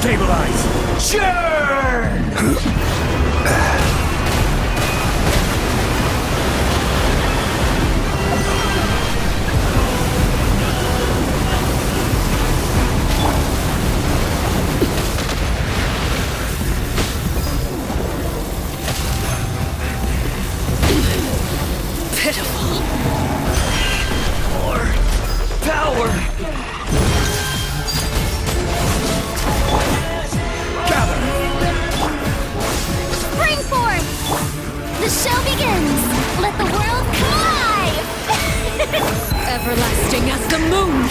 Stabilize! Churn! Pitiful. More power. Gather! Springform! The show begins! Let the world collide! Everlasting as the moon.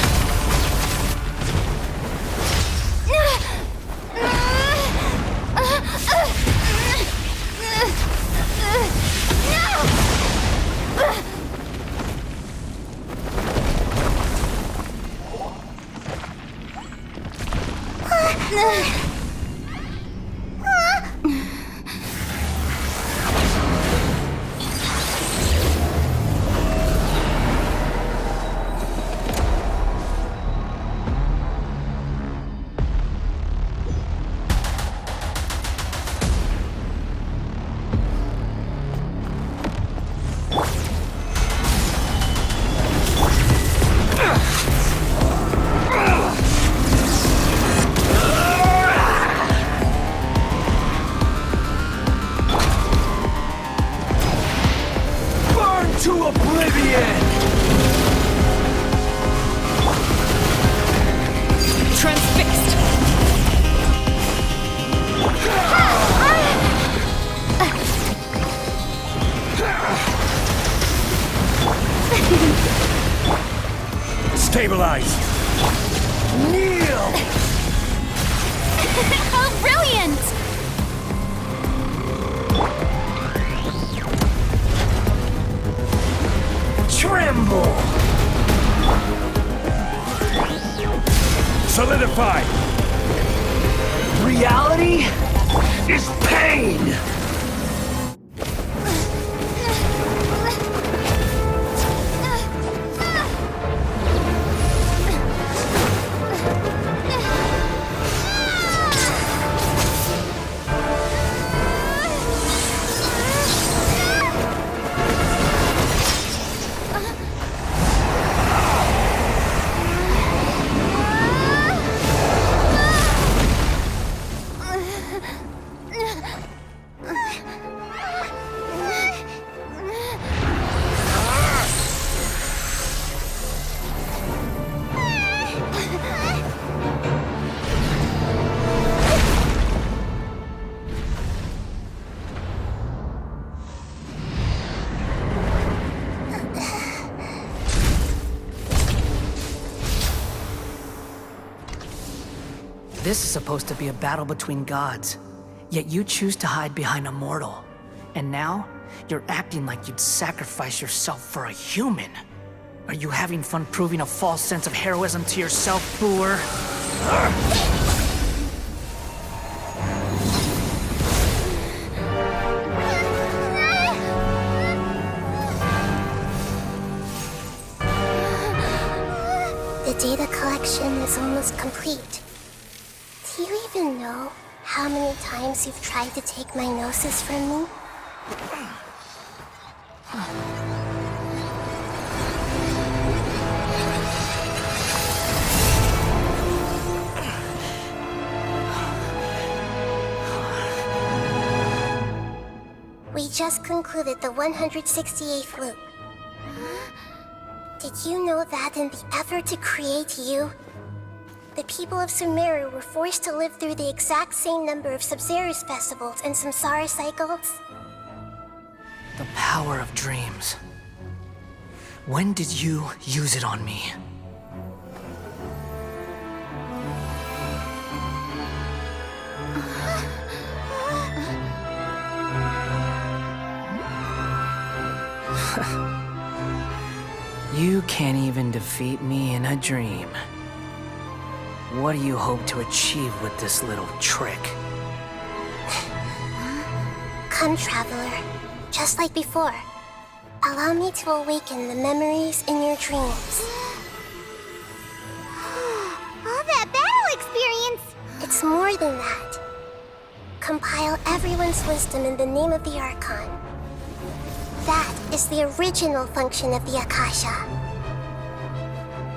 To oblivion! Transfixed. Stabilize! Kneel! How brilliant! Tremble! Solidify! Reality is pain! This is supposed to be a battle between gods, yet you choose to hide behind a mortal. And now, you're acting like you'd sacrifice yourself for a human. Are you having fun proving a false sense of heroism to yourself, Boor? The data collection is almost complete. Do you even know how many times you've tried to take my gnosis from me? We just concluded the 168th loop. Did you know that in the effort to create you, the people of Sumeru were forced to live through the exact same number of Sub-Zerus festivals and Samsara cycles? The power of dreams. When did you use it on me? You can't even defeat me in a dream. What do you hope to achieve with this little trick? Come, Traveler. Just like before. Allow me to awaken the memories in your dreams. All that battle experience! It's more more than that. Compile everyone's wisdom in the name of the Archon. That is the original function of the Akasha.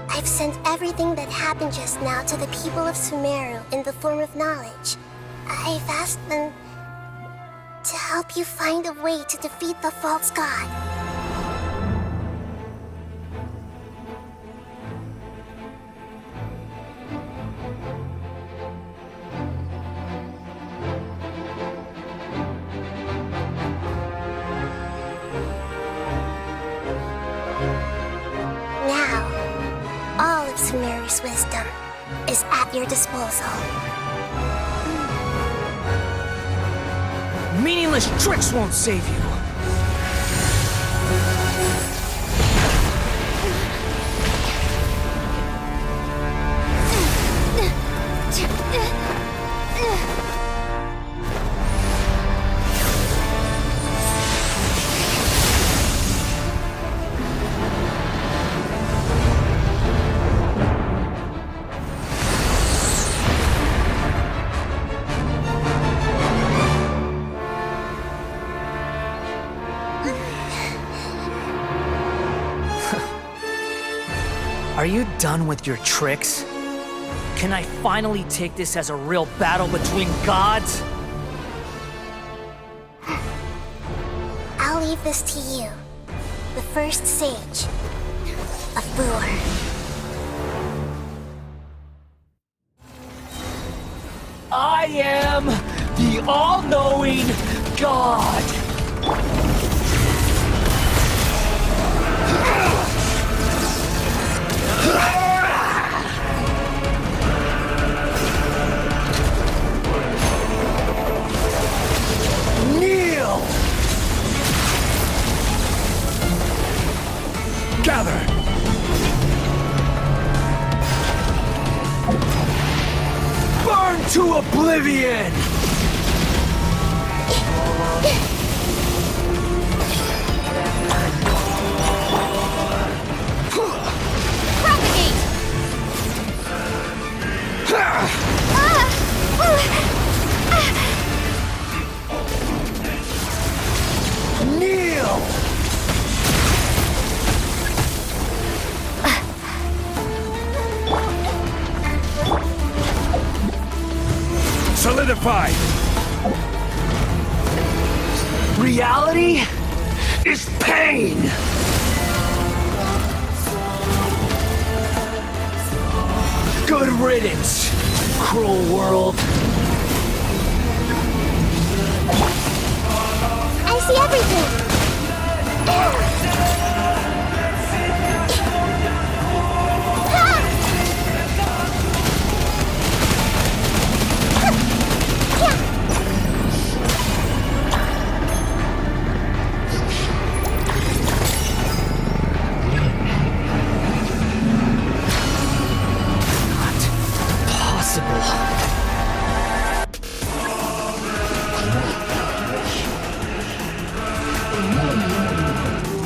I've sent everything that happened just now to the people of Sumeru in the form of knowledge. I've asked them to help you find a way to defeat the false god. Sumeru's wisdom is at your disposal. Meaningless tricks won't save you. Are you done with your tricks? Can I finally take this as a real battle between gods? I'll leave this to you. The first sage of Lure. I am the all-knowing God! Kneel! Gather! Burn to oblivion! Propagate! Kneel! Solidify! Reality? Is pain! Good riddance, cruel world. I see everything!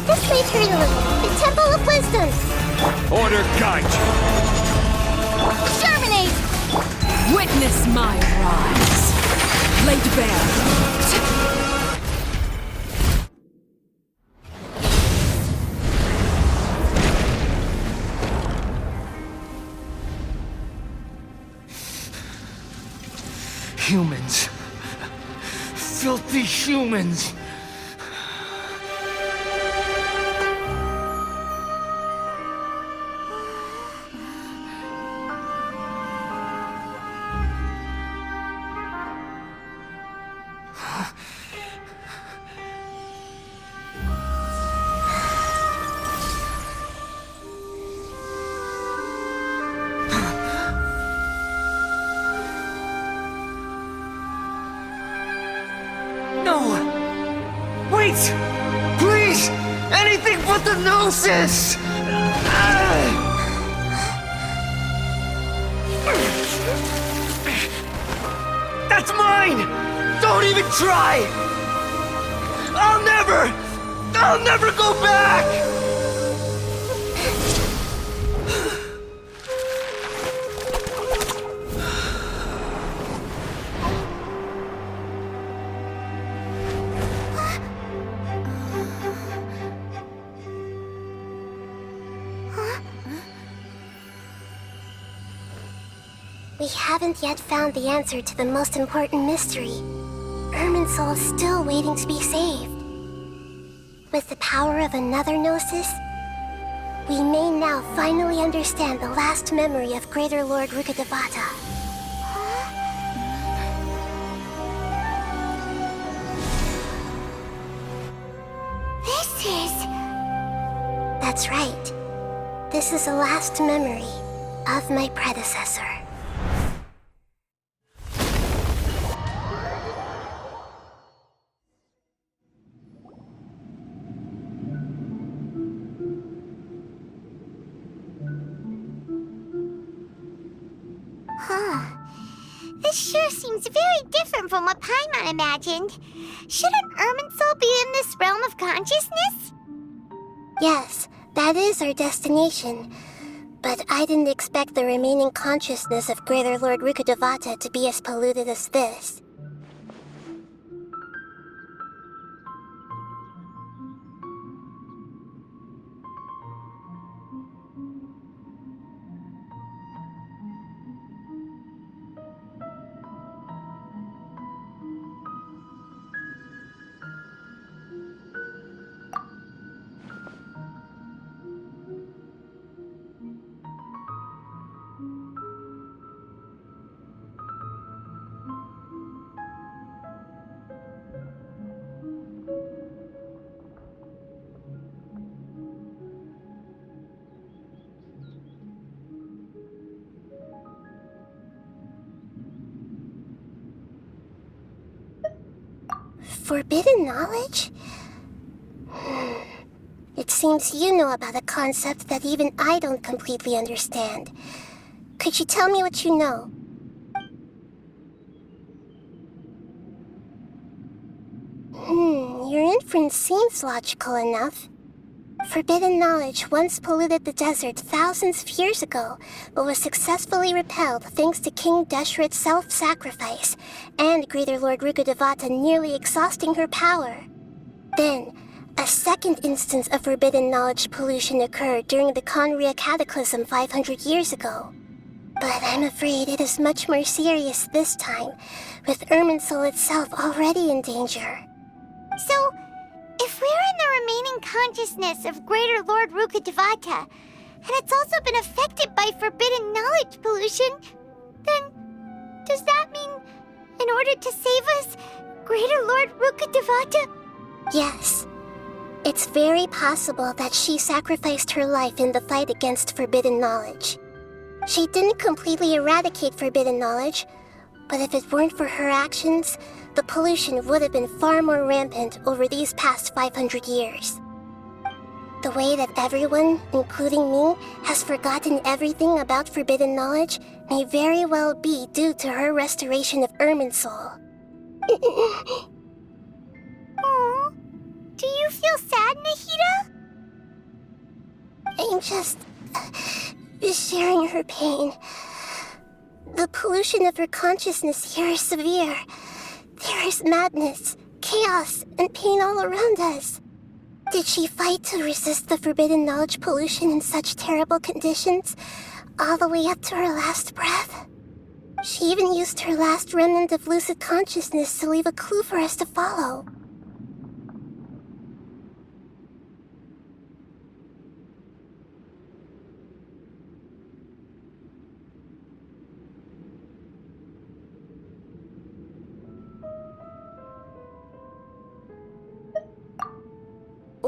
This way, Turtle. The Temple of Wisdom. Order guide you! Germinate! Witness my rise. Laid bare. Humans. Filthy humans. Wait! Please! Anything but the Gnosis! That's mine! Don't even try! I'll never go back! we haven't yet found the answer to the most important mystery. Irminsul is still waiting to be saved. With the power of another Gnosis, we may now finally understand the last memory of Greater Lord Rukkhadevata. This is... That's right. This is the last memory of my predecessor. This sure seems very different from what Paimon imagined. Shouldn't Irminsul be in this realm of consciousness? Yes, that is our destination. But I didn't expect the remaining consciousness of Greater Lord Rukkhadevata to be as polluted as this. Forbidden knowledge? It seems you know about a concept that even I don't completely understand. Could you tell me what you know? Your inference seems logical enough. Forbidden knowledge once polluted the desert thousands of years ago, but was successfully repelled thanks to King Deshret's self-sacrifice, and Greater Lord Rukkhadevata nearly exhausting her power. Then, a second instance of forbidden knowledge pollution occurred during the Conria Cataclysm 500 years ago. But I'm afraid it is much more serious this time, with Irminsul itself already in danger. So, if we're in the remaining consciousness of Greater Lord Rukkhadevata, and it's also been affected by forbidden knowledge pollution, then does that mean, in order to save us, Greater Lord Rukkhadevata? Yes. It's very possible that she sacrificed her life in the fight against forbidden knowledge. She didn't completely eradicate forbidden knowledge, but if it weren't for her actions, the pollution would have been far more rampant over these past 500 years. The way that everyone, including me, has forgotten everything about forbidden knowledge may very well be due to her restoration of Irminsul. Aww. Do you feel sad, Nahida? I'm just sharing her pain. The pollution of her consciousness here is severe. There is madness, chaos, and pain all around us. Did she fight to resist the forbidden knowledge pollution in such terrible conditions, all the way up to her last breath? She even used her last remnant of lucid consciousness to leave a clue for us to follow.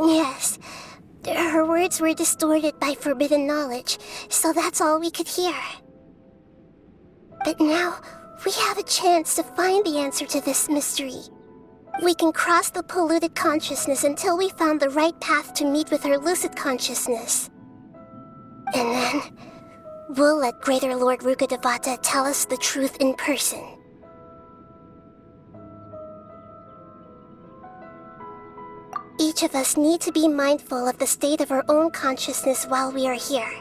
Yes, her words were distorted by forbidden knowledge, so that's all we could hear. But now, we have a chance to find the answer to this mystery. We can cross the polluted consciousness until we found the right path to meet with our lucid consciousness. And then, we'll let Greater Lord Rukkhadevata tell us the truth in person. Each of us need to be mindful of the state of our own consciousness while we are here.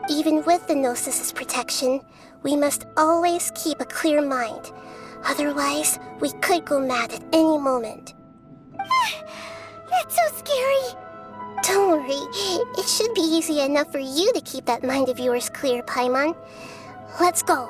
Even with the Gnosis' protection, we must always keep a clear mind. Otherwise, we could go mad at any moment. That's so scary. Don't worry, it should be easy enough for you to keep that mind of yours clear, Paimon. Let's go.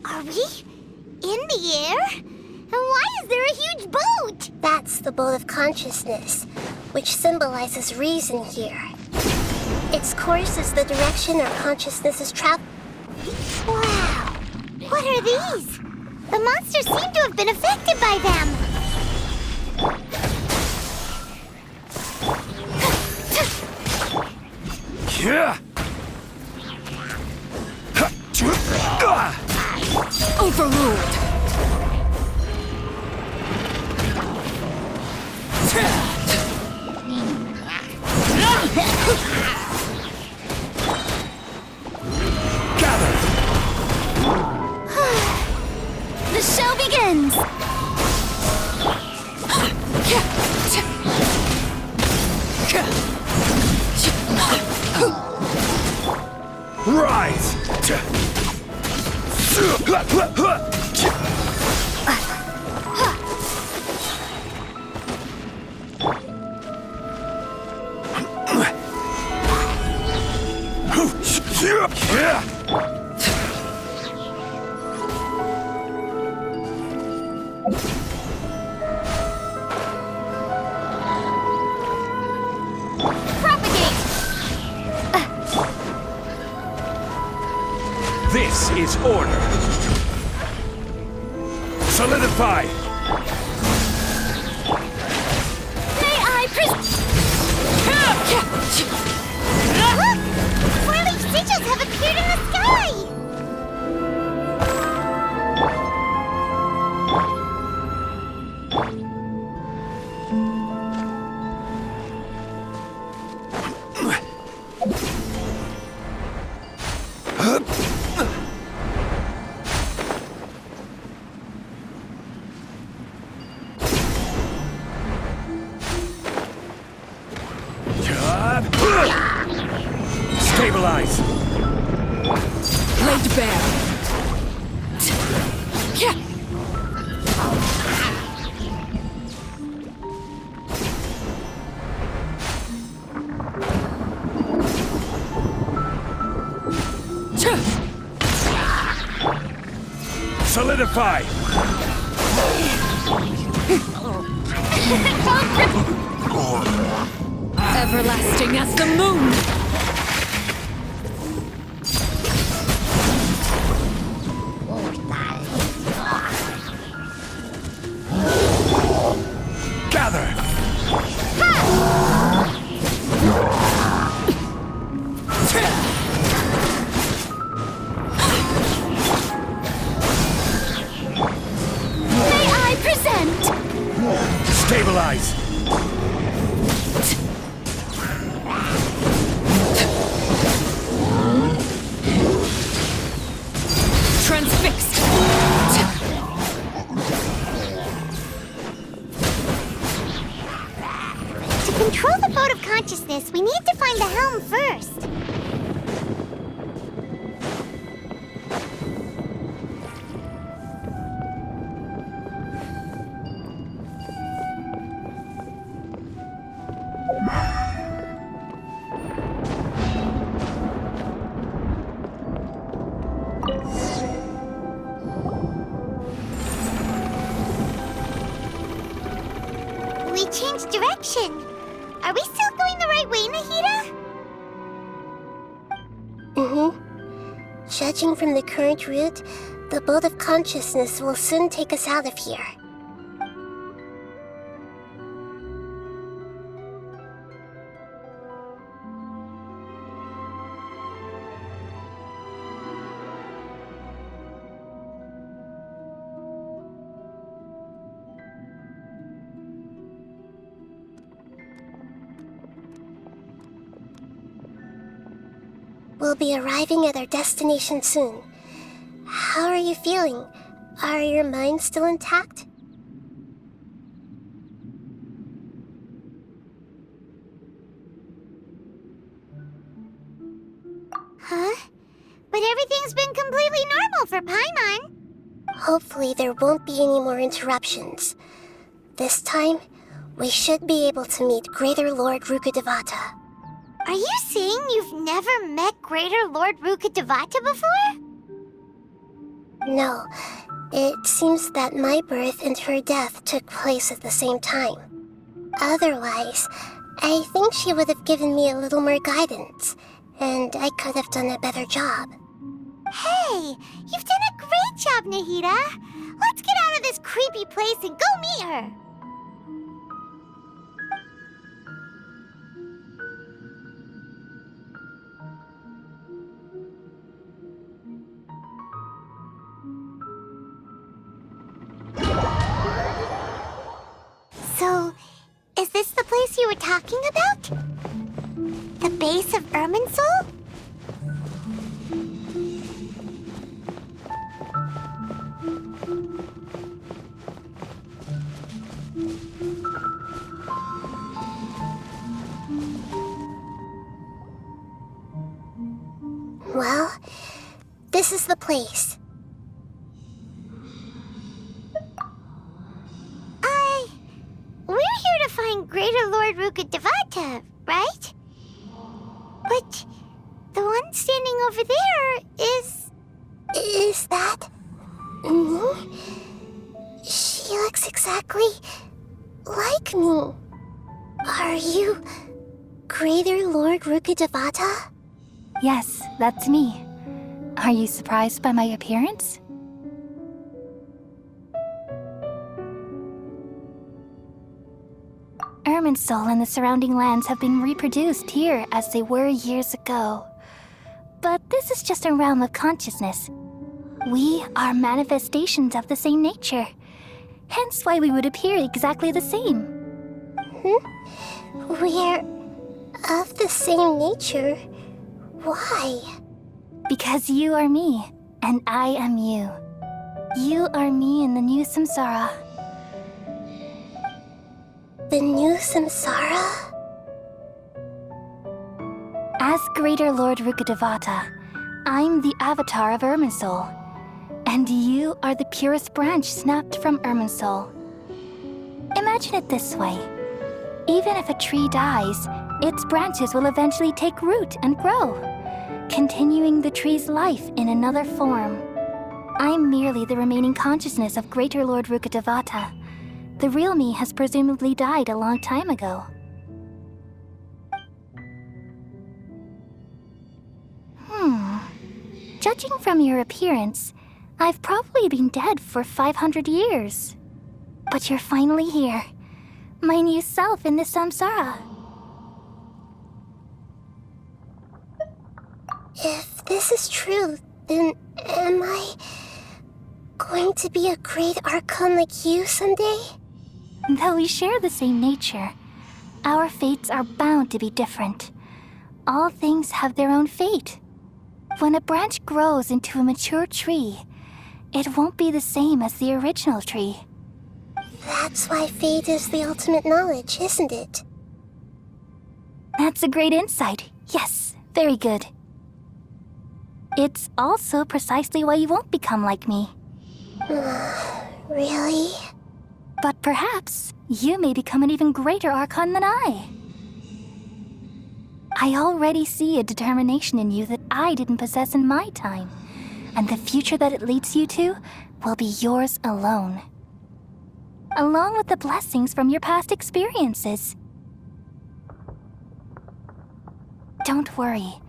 Are we in the air? And why is there a huge boat? That's the boat of consciousness, which symbolizes reason here. Its course is the direction our consciousness is traveling. Wow! What are these? The monsters seem to have been affected by them. Yeah. Overruled. Gather. The show begins! Rise. Yeah. Propagate! This is order. Solidify. May I Look! Swirling sigils have appeared in the sky! Stabilize. Laid bare. Solidify. Everlasting as the moon. Gather. May I present? Stabilize. Transfixed. To control the boat of consciousness, we need to find the helm first. We changed direction. Are we still going the right way, Nahida? Judging from the current route, the boat of consciousness will soon take us out of here. We'll be arriving at our destination soon. How are you feeling? Are your minds still intact? Huh? But everything's been completely normal for Paimon. Hopefully there won't be any more interruptions. This time, we should be able to meet Greater Lord Rukkhadevata. Are you saying you've never met Greater Lord Rukkhadevata before? No, it seems that my birth and her death took place at the same time. Otherwise, I think she would have given me a little more guidance, and I could have done a better job. Hey, you've done a great job, Nahida. Let's get out of this creepy place and go meet her. So, is this the place you were talking about? The base of Irminsul? Well, this is the place. We're here to find Greater Lord Rukkhadevata, right? But the one standing over there is... Is that me? She looks exactly like me. Are you Greater Lord Rukkhadevata? Yes, that's me. Are you surprised by my appearance? Irminsul and the surrounding lands have been reproduced here as they were years ago. But this is just a realm of consciousness. We are manifestations of the same nature. Hence why we would appear exactly the same. We're of the same nature. Why? Because you are me, and I am you. You are me in the new samsara. The new samsara? As Greater Lord Rukkhadevata, I'm the avatar of Irminsul, and you are the purest branch snapped from Irminsul. Imagine it this way. Even if a tree dies, its branches will eventually take root and grow, continuing the tree's life in another form. I'm merely the remaining consciousness of Greater Lord Rukkhadevata. The real me has presumably died a long time ago. Judging from your appearance, I've probably been dead for 500 years. But you're finally here. My new self in the samsara. If this is true, then am I going to be a great Archon like you someday? Though we share the same nature, our fates are bound to be different. All things have their own fate. When a branch grows into a mature tree, it won't be the same as the original tree. That's why fate is the ultimate knowledge, isn't it? That's a great insight. Yes, very good. It's also precisely why you won't become like me. Really? But perhaps you may become an even greater Archon than I. I already see a determination in you that I didn't possess in my time, and the future that it leads you to will be yours alone. Along with the blessings from your past experiences. Don't worry.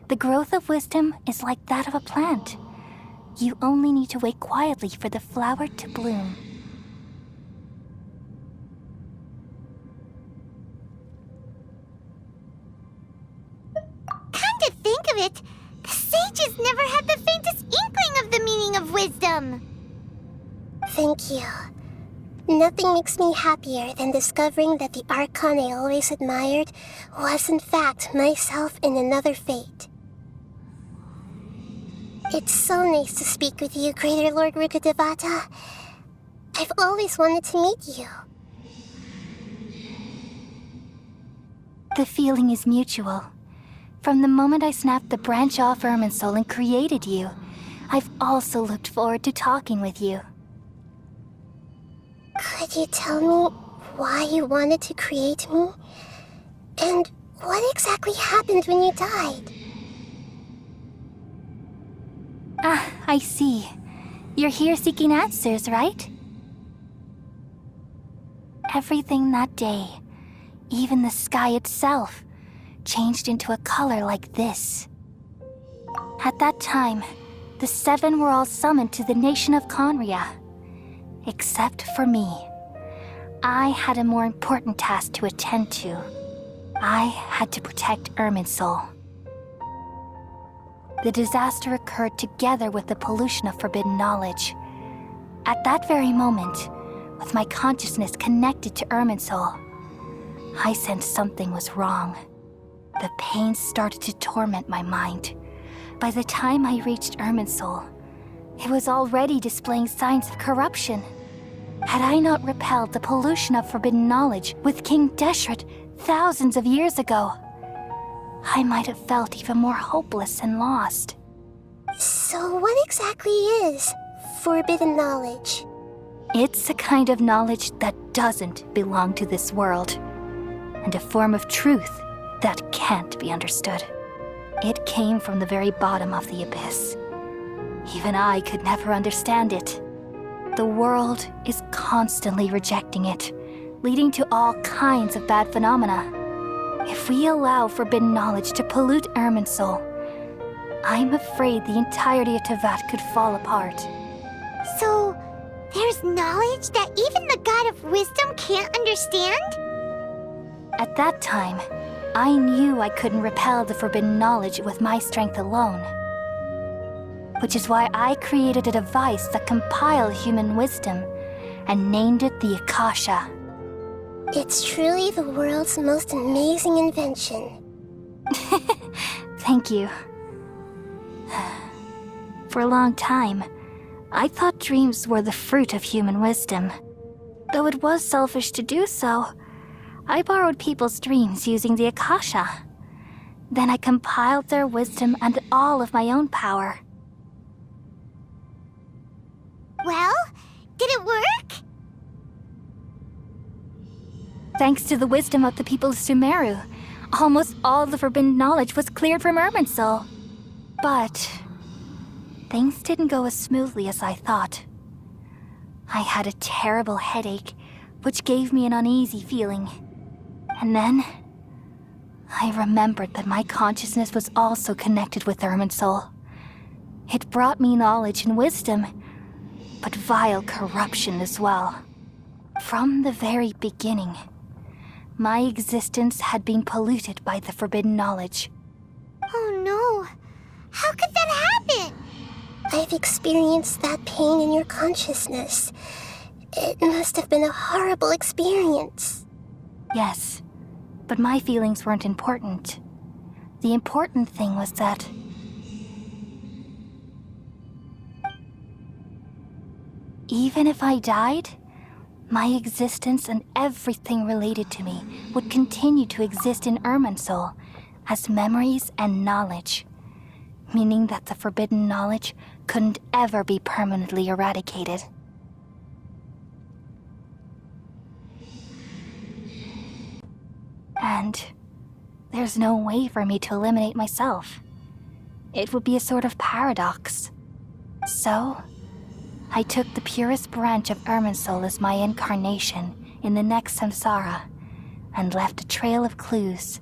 The growth of wisdom is like that of a plant. You only need to wait quietly for the flower to bloom. Come to think of it, the sages never had the faintest inkling of the meaning of wisdom. Thank you. Nothing makes me happier than discovering that the Archon I always admired was in fact myself in another fate. It's so nice to speak with you, Greater Lord Rukkhadevata. I've always wanted to meet you. The feeling is mutual. From the moment I snapped the branch off Irminsul and created you, I've also looked forward to talking with you. Could you tell me why you wanted to create me? And what exactly happened when you died? Ah, I see. You're here seeking answers, right? Everything that day, even the sky itself, changed into a color like this. At that time, the seven were all summoned to the nation of Conria. Except for me. I had a more important task to attend to. I had to protect Irminsul. The disaster occurred together with the pollution of forbidden knowledge. At that very moment, with my consciousness connected to Irminsul, I sensed something was wrong. The pain started to torment my mind. By the time I reached Irminsul, it was already displaying signs of corruption. Had I not repelled the pollution of forbidden knowledge with King Deshret thousands of years ago, I might have felt even more hopeless and lost. So what exactly is forbidden knowledge? It's a kind of knowledge that doesn't belong to this world, and a form of truth that can't be understood. It came from the very bottom of the abyss. Even I could never understand it. The world is constantly rejecting it, leading to all kinds of bad phenomena. If we allow forbidden knowledge to pollute Irminsul, I'm afraid the entirety of Teyvat could fall apart. So, there's knowledge that even the God of Wisdom can't understand? At that time, I knew I couldn't repel the forbidden knowledge with my strength alone. Which is why I created a device that compiled human wisdom and named it the Akasha. It's truly the world's most amazing invention. Thank you. For a long time, I thought dreams were the fruit of human wisdom. Though it was selfish to do so, I borrowed people's dreams using the Akasha. Then I compiled their wisdom and all of my own power. Well, did it work? Thanks to the wisdom of the people of Sumeru, almost all the forbidden knowledge was cleared from Irminsul. But things didn't go as smoothly as I thought. I had a terrible headache, which gave me an uneasy feeling. And then I remembered that my consciousness was also connected with Irminsul. It brought me knowledge and wisdom, but vile corruption as well. From the very beginning, my existence had been polluted by the forbidden knowledge. Oh no. How could that happen? I've experienced that pain in your consciousness. It must have been a horrible experience. Yes, but my feelings weren't important. The important thing was that even if I died, my existence and everything related to me would continue to exist in Irminsul as memories and knowledge, meaning that the forbidden knowledge couldn't ever be permanently eradicated. And there's no way for me to eliminate myself. It would be a sort of paradox. So, I took the purest branch of Irminsul as my incarnation in the next samsara and left a trail of clues,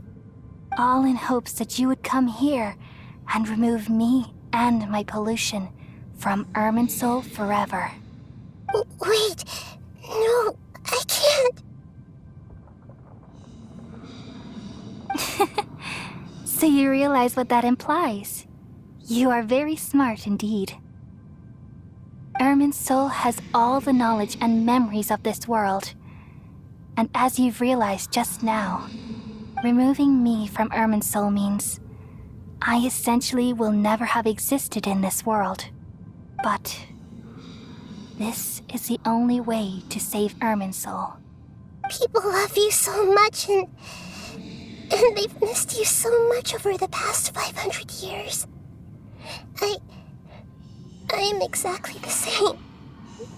all in hopes that you would come here and remove me and my pollution from Irminsul forever. Wait, no, I can't. So you realize what that implies? You are very smart indeed. Irminsul has all the knowledge and memories of this world. And as you've realized just now, removing me from Irminsul means I essentially will never have existed in this world. But this is the only way to save Irminsul. People love you so much, and they've missed you so much over the past 500 years. I am exactly the same.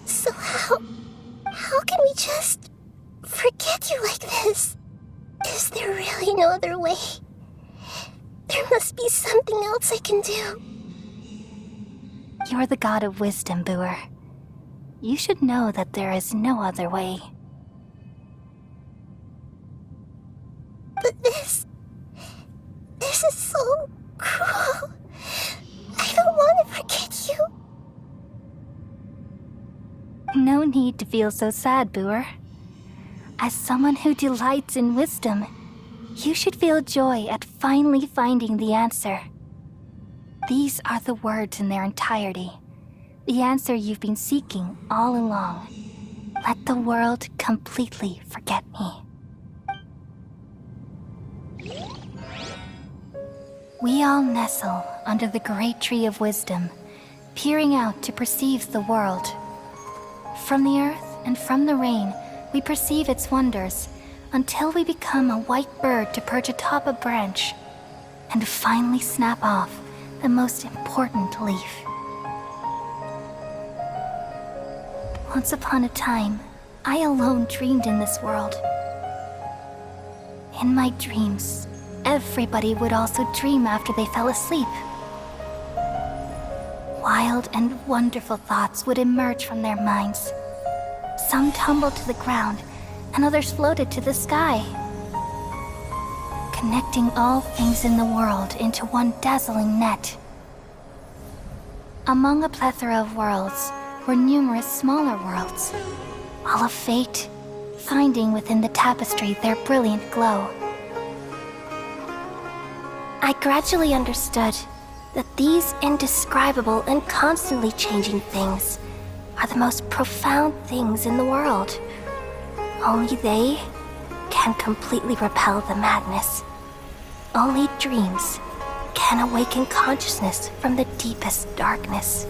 So how can we just forget you like this? Is there really no other way? There must be something else I can do. You're the god of wisdom, Booer. You should know that there is no other way. But this is so cruel. I don't want to forget you. No need to feel so sad, Booer. As someone who delights in wisdom, you should feel joy at finally finding the answer. These are the words in their entirety. The answer you've been seeking all along. Let the world completely forget me. We all nestle under the great tree of wisdom, peering out to perceive the world. From the earth and from the rain, we perceive its wonders, until we become a white bird to perch atop a branch, and finally snap off the most important leaf. Once upon a time, I alone dreamed in this world. In my dreams, everybody would also dream after they fell asleep. Wild and wonderful thoughts would emerge from their minds. Some tumbled to the ground, and others floated to the sky, connecting all things in the world into one dazzling net. Among a plethora of worlds were numerous smaller worlds, all of fate, finding within the tapestry their brilliant glow. I gradually understood that these indescribable and constantly changing things are the most profound things in the world. Only they can completely repel the madness. Only dreams can awaken consciousness from the deepest darkness.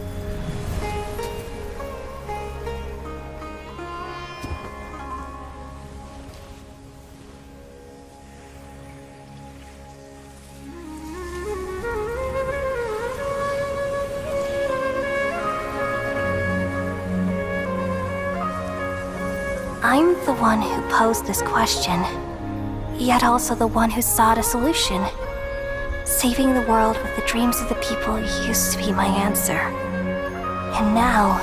I'm the one who posed this question, yet also the one who sought a solution. Saving the world with the dreams of the people used to be my answer. And now,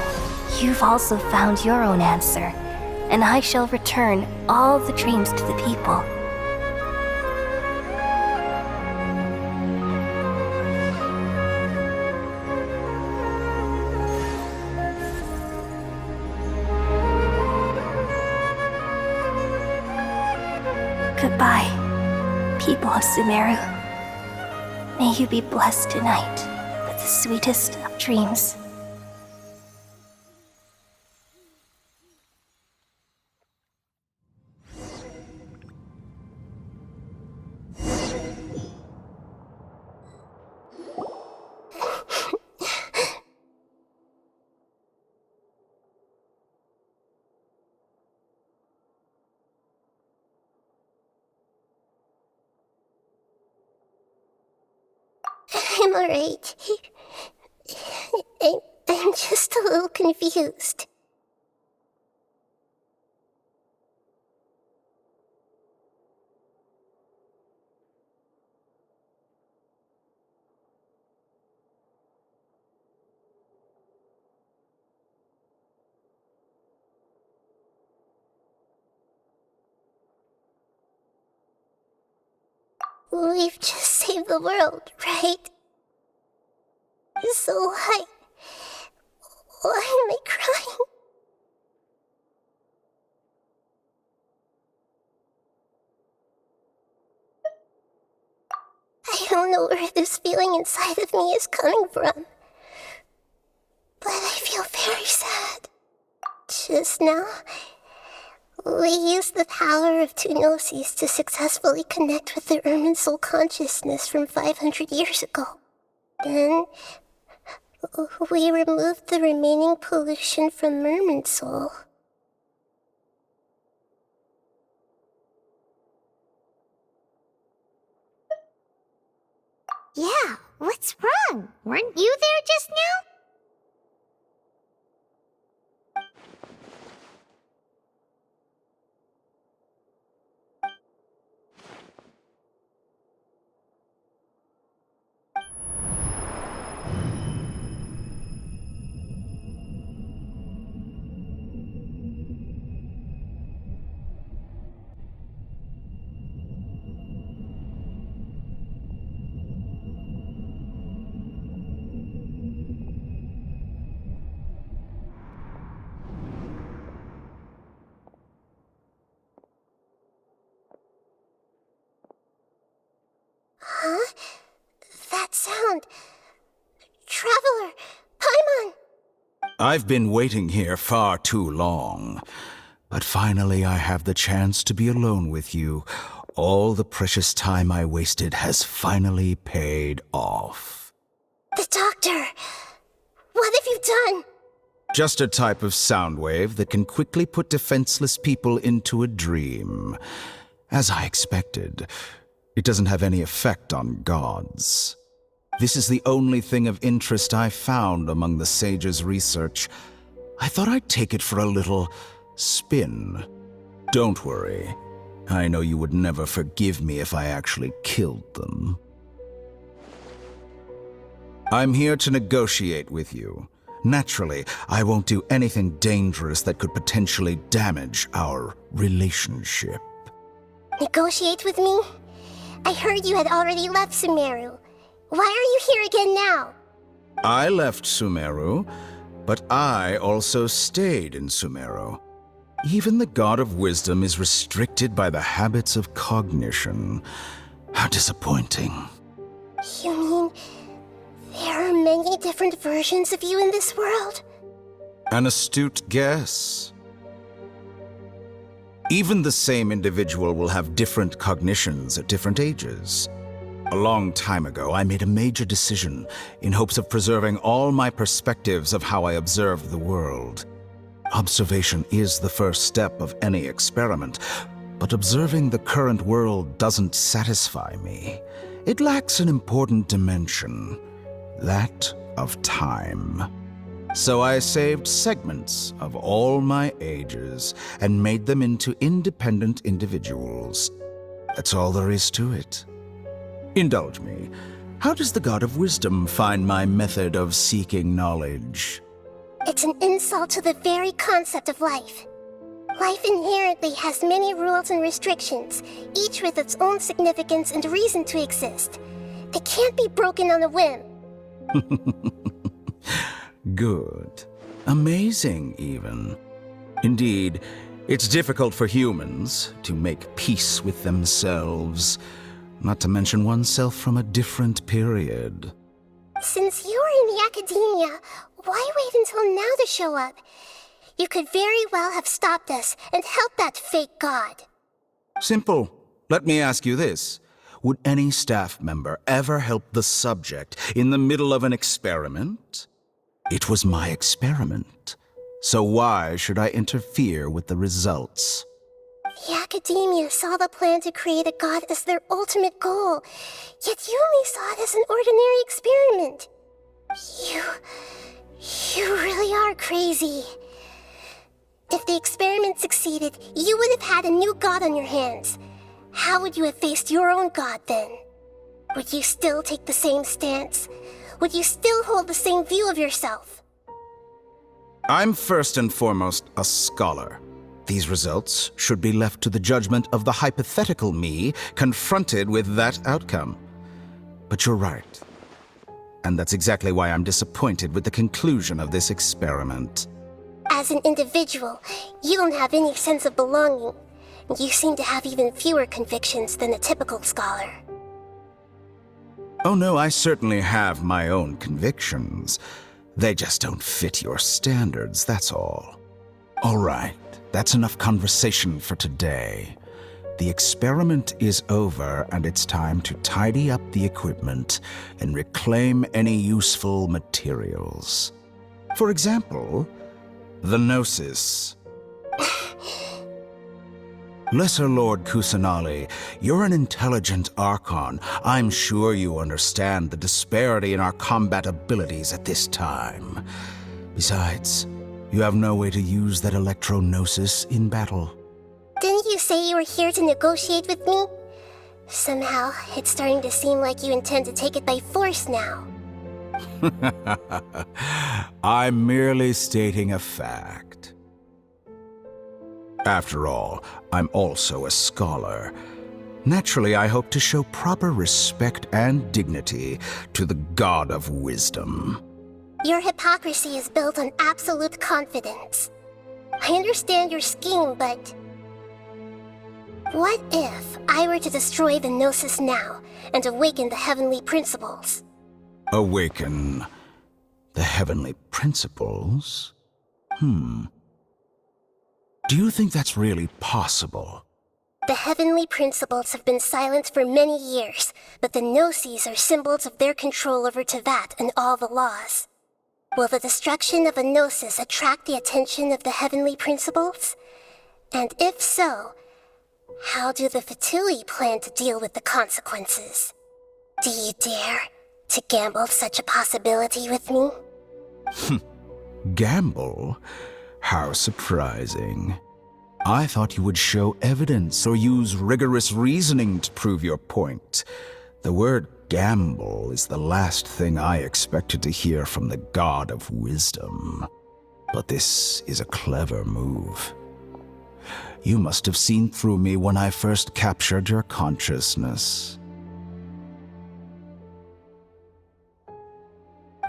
you've also found your own answer, and I shall return all the dreams to the people. Goodbye, people of Sumeru. May you be blessed tonight with the sweetest of dreams. I'm alright. I'm just a little confused. We've just saved the world, right? So why am I crying? I don't know where this feeling inside of me is coming from, but I feel very sad. Just now, We used the power of two gnosis to successfully connect with the Irminsul consciousness from 500 years ago. Then, we removed the remaining pollution from Irminsul. Yeah, what's wrong? Weren't you there just now? Huh? That sound. Traveler! Paimon! I've been waiting here far too long. But finally I have the chance to be alone with you. All the precious time I wasted has finally paid off. The doctor! What have you done? Just a type of sound wave that can quickly put defenseless people into a dream. As I expected, it doesn't have any effect on gods. This is the only thing of interest I found among the sage's research. I thought I'd take it for a little spin. Don't worry. I know you would never forgive me if I actually killed them. I'm here to negotiate with you. Naturally, I won't do anything dangerous that could potentially damage our relationship. Negotiate with me? I heard you had already left Sumeru. Why are you here again now? I left Sumeru, but I also stayed in Sumeru. Even the God of Wisdom is restricted by the habits of cognition. How disappointing. You mean there are many different versions of you in this world? An astute guess. Even the same individual will have different cognitions at different ages. A long time ago, I made a major decision in hopes of preserving all my perspectives of how I observed the world. Observation is the first step of any experiment, but observing the current world doesn't satisfy me. It lacks an important dimension, that of time. So I saved segments of all my ages and made them into independent individuals. That's all there is to it. Indulge me. How does the God of Wisdom find my method of seeking knowledge? It's an insult to the very concept of life. Life inherently has many rules and restrictions, each with its own significance and reason to exist. They can't be broken on a whim. Good. Amazing, even. Indeed, it's difficult for humans to make peace with themselves, not to mention oneself from a different period. Since you were in the academia, why wait until now to show up? You could very well have stopped us and helped that fake god. Simple. Let me ask you this. Would any staff member ever help the subject in the middle of an experiment? It was my experiment. So why should I interfere with the results? The academia saw the plan to create a god as their ultimate goal, yet you only saw it as an ordinary experiment. You really are crazy. If the experiment succeeded, you would have had a new god on your hands. How would you have faced your own god then? Would you still take the same stance? Would you still hold the same view of yourself? I'm first and foremost a scholar. These results should be left to the judgment of the hypothetical me confronted with that outcome. But you're right. And that's exactly why I'm disappointed with the conclusion of this experiment. As an individual, you don't have any sense of belonging. You seem to have even fewer convictions than a typical scholar. Oh no, I certainly have my own convictions. They just don't fit your standards, that's all. All right, That's enough conversation for today. The experiment is over, and it's time to tidy up the equipment and reclaim any useful materials. For example, the Gnosis. Lesser Lord Kusanali, you're an intelligent Archon. I'm sure you understand the disparity in our combat abilities at this time. Besides, you have no way to use that Electro-Gnosis in battle. Didn't you say you were here to negotiate with me? Somehow, it's starting to seem like you intend to take it by force now. I'm merely stating a fact. After all, I'm also a scholar. Naturally, I hope to show proper respect and dignity to the God of Wisdom. Your hypocrisy is built on absolute confidence. I understand your scheme, but... what if I were to destroy the Gnosis now and awaken the heavenly principles? Awaken the heavenly principles? Do you think that's really possible? The heavenly principles have been silent for many years, but the Gnosis are symbols of their control over Teyvat and all the laws. Will the destruction of a Gnosis attract the attention of the heavenly principles? And if so, how do the Fatui plan to deal with the consequences? Do you dare to gamble such a possibility with me? Gamble? How surprising. I thought you would show evidence or use rigorous reasoning to prove your point. The word gamble is the last thing I expected to hear from the God of Wisdom. But this is a clever move. You must have seen through me when I first captured your consciousness.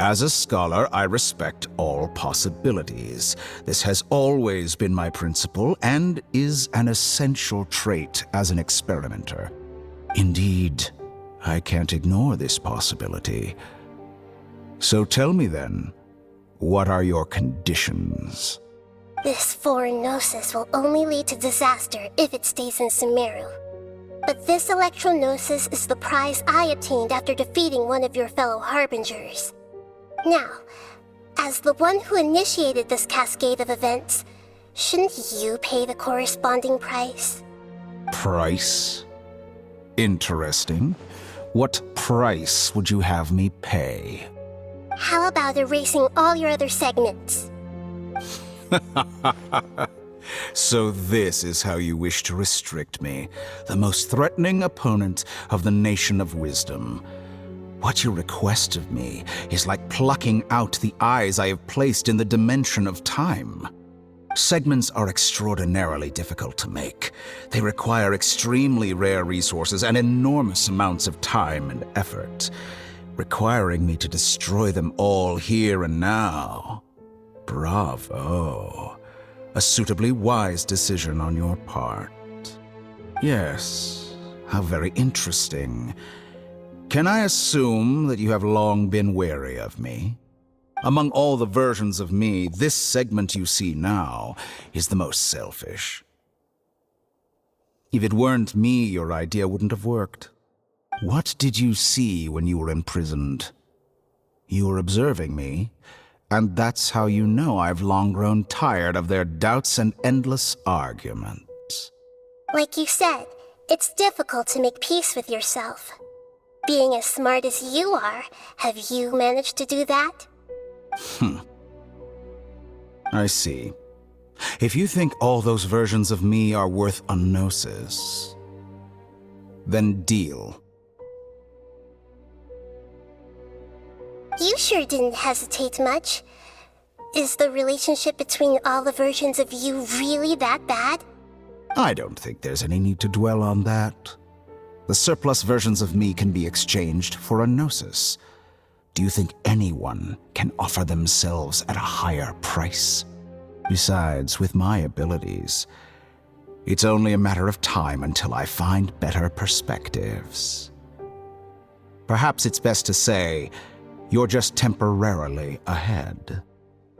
As a scholar, I respect all possibilities. This has always been my principle and is an essential trait as an experimenter. Indeed, I can't ignore this possibility. So tell me then, what are your conditions? This foreign Gnosis will only lead to disaster if it stays in Sumeru. But this Electro-Gnosis is the prize I obtained after defeating one of your fellow Harbingers. Now, as the one who initiated this cascade of events, shouldn't you pay the corresponding price? Price? Interesting. What price would you have me pay? How about erasing all your other segments? So this is how you wish to restrict me, the most threatening opponent of the Nation of Wisdom. What you request of me is like plucking out the eyes I have placed in the dimension of time. Segments are extraordinarily difficult to make. They require extremely rare resources and enormous amounts of time and effort, requiring me to destroy them all here and now. Bravo. A suitably wise decision on your part. Yes, how very interesting. Can I assume that you have long been wary of me? Among all the versions of me, this segment you see now is the most selfish. If it weren't me, your idea wouldn't have worked. What did you see when you were imprisoned? You were observing me, and that's how you know I've long grown tired of their doubts and endless arguments. Like you said, it's difficult to make peace with yourself. Being as smart as you are, have you managed to do that? I see. If you think all those versions of me are worth a gnosis, then deal. You sure didn't hesitate much. Is the relationship between all the versions of you really that bad? I don't think there's any need to dwell on that. The surplus versions of me can be exchanged for a gnosis. Do you think anyone can offer themselves at a higher price? Besides, with my abilities, it's only a matter of time until I find better perspectives. Perhaps it's best to say, you're just temporarily ahead.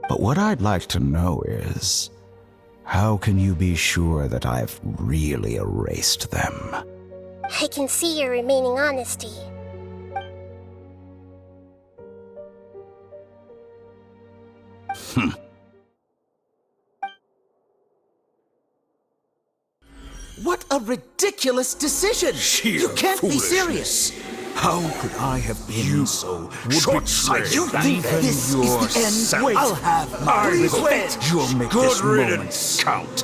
But what I'd like to know is, How can you be sure that I've really erased them? I can see your remaining honesty. What a ridiculous decision! You can't be serious! How could I have been so short-sighted? You think this is the end? Wait, I'll have my revenge! You'll make this moment count.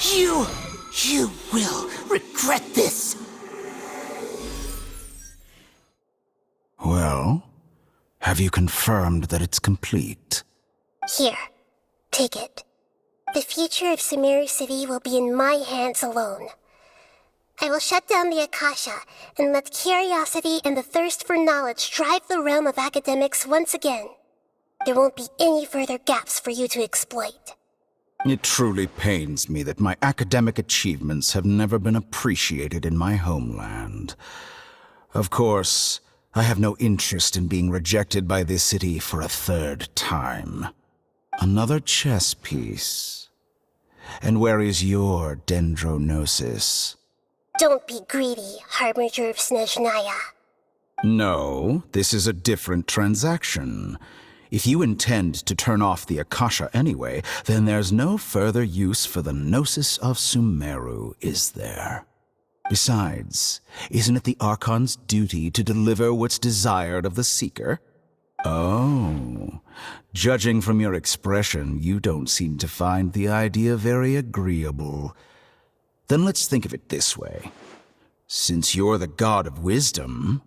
You will regret this! Well, have you confirmed that it's complete? Here, take it. The future of Sumeru City will be in my hands alone. I will shut down the Akasha and let curiosity and the thirst for knowledge drive the realm of academics once again. There won't be any further gaps for you to exploit. It truly pains me that my academic achievements have never been appreciated in my homeland. Of course, I have no interest in being rejected by this city for a third time. Another chess piece. And where is your dendronosis? Don't be greedy, Harbinger of Snezhnaya. No, this is a different transaction. If you intend to turn off the Akasha anyway, then there's no further use for the Gnosis of Sumeru, is there? Besides, isn't it the Archon's duty to deliver what's desired of the Seeker? Oh, judging from your expression, you don't seem to find the idea very agreeable. Then let's think of it this way. Since you're the god of wisdom,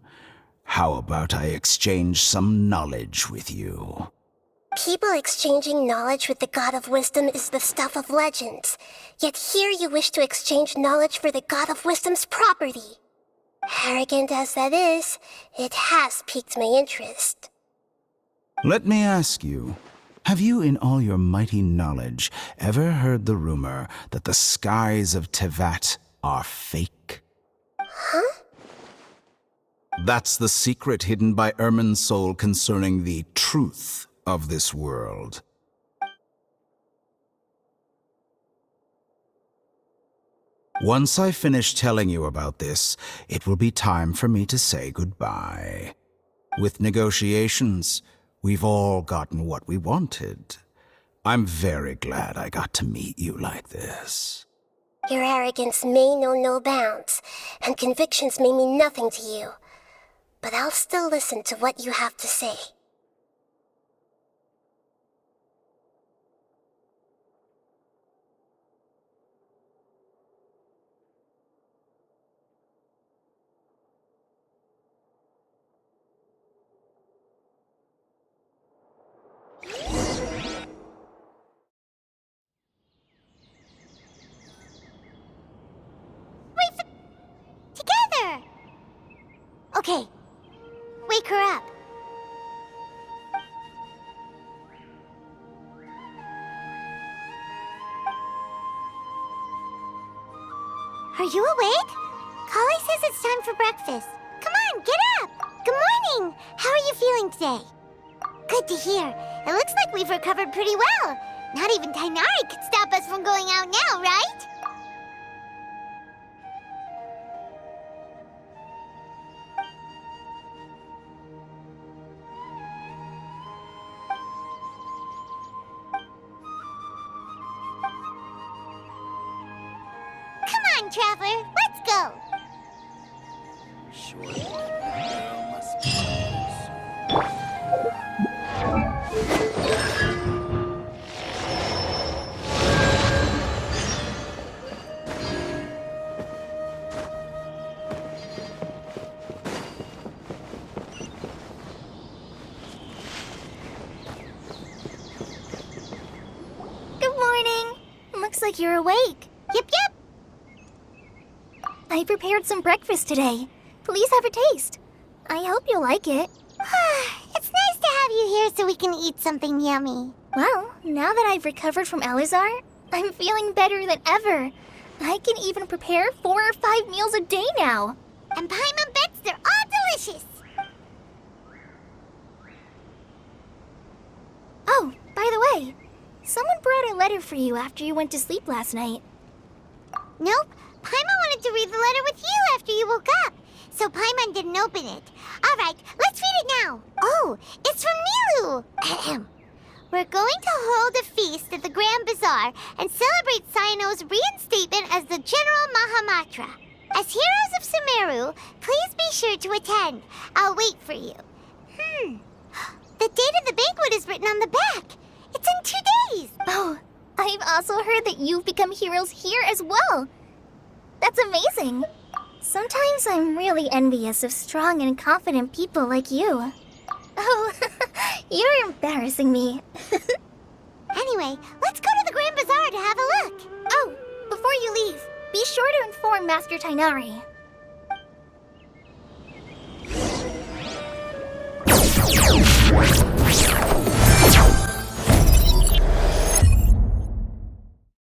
how about I exchange some knowledge with you? People exchanging knowledge with the God of Wisdom is the stuff of legends. Yet here you wish to exchange knowledge for the God of Wisdom's property. Arrogant as that is, it has piqued my interest. Let me ask you, have you in all your mighty knowledge ever heard the rumor that the skies of Tevat are fake? Huh? That's the secret hidden by Irminsul concerning the truth of this world. Once I finish telling you about this, it will be time for me to say goodbye. With negotiations, we've all gotten what we wanted. I'm very glad I got to meet you like this. Your arrogance may know no bounds, and convictions may mean nothing to you. But I'll still listen to what you have to say. Together! Okay. Wake her up. Are you awake? Kali says it's time for breakfast. Come on, get up! Good morning! How are you feeling today? Good to hear. It looks like we've recovered pretty well. Not even Tainari could stop us from going out now, right? Come on, Traveler, let's go! Good morning. Looks like you're awake. Yep, yep. I prepared some breakfast today. Please have a taste. I hope you'll like it. It's nice to have you here so we can eat something yummy. Well, now that I've recovered from Elazar, I'm feeling better than ever. I can even prepare 4 or 5 meals a day now. And Paimon bets they're all delicious. Oh, by the way, Someone brought a letter for you after you went to sleep last night. Nope. Paimon wanted to read the letter with you after you woke up, so Paimon didn't open it. All right, let's read it now. Oh, it's from Nilu. Ahem. We're going to hold a feast at the Grand Bazaar and celebrate Cyano's reinstatement as the General Mahamatra. As heroes of Sumeru, please be sure to attend. I'll wait for you. The date of the banquet is written on the back. It's in 2 days. Oh, I've also heard that you've become heroes here as well. That's amazing. Sometimes I'm really envious of strong and confident people like you. Oh, you're embarrassing me. Anyway, let's go to the Grand Bazaar to have a look. Oh, before you leave, be sure to inform Master Tainari.